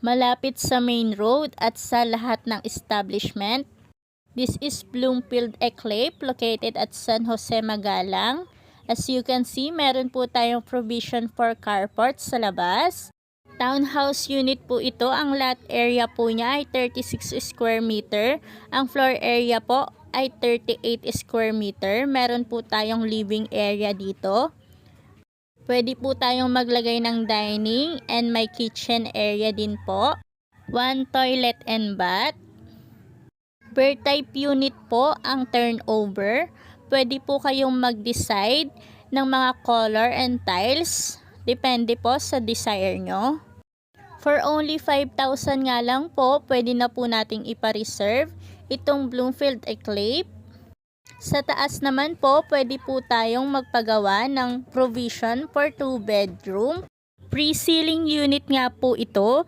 malapit sa main road at sa lahat ng establishment. This is Bloomfield Enclave located at San Jose, Magalang. As you can see, meron po tayong provision for carport sa labas. Townhouse unit po ito. Ang lot area po niya ay 36 square meter. Ang floor area po ay 38 square meter. Meron po tayong living area dito. Pwede po tayong maglagay ng dining and may kitchen area din po. One toilet and bath. Per type unit po ang turnover. Pwede po kayong mag-decide ng mga color and tiles. Depende po sa desire nyo. For only 5,000 nga lang po, pwede na po nating ipa-reserve itong Bloomfield Enclave. Sa taas naman po, pwede po tayong magpagawa ng provision for 2 bedroom. Pre-ceiling unit nga po ito.